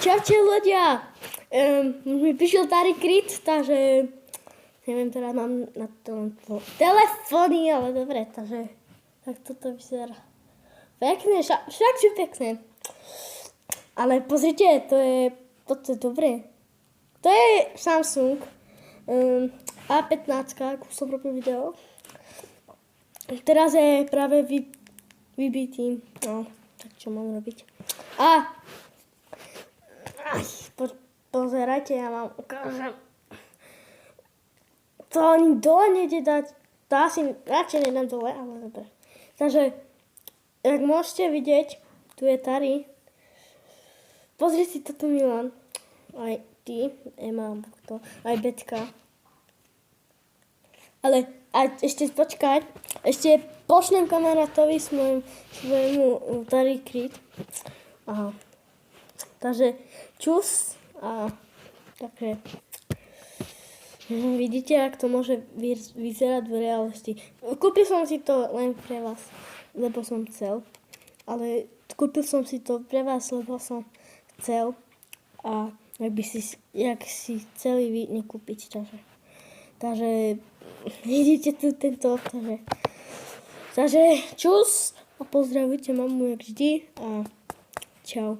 Čaute ľudia, mi prišiel Tari Crit, takže neviem, teda mám na to telefóny, ale dobre, takže tak toto vyzerá pekné, však sú pekné. Ale pozrite, toto je dobré. To je Samsung A15, ako som robil video. Teraz je práve vybitý, no, tak čo mám robiť? Pozerajte, ja vám ukážem. To ani dole nejde dať. To asi radšej nedám dole, ale dobre. Takže, jak môžete vidieť, tu je Tari. Pozri si toto, Milan. Aj ty, Ema, to, aj Betka. Ale ešte počkaj, ešte pošlem kamarátovi svojmu Tari Crit. Aha. Takže čus a také. Vidíte, ak to môže vyzerať v realnosti. Kúpil som si to len pre vás, lebo som chcel. Ale kúpil som si to pre vás, lebo som chcel. A jak si chceli vy nekúpiť. Takže vidíte tu tento. Takže čus a pozdravujte mamu jak vždy a čau.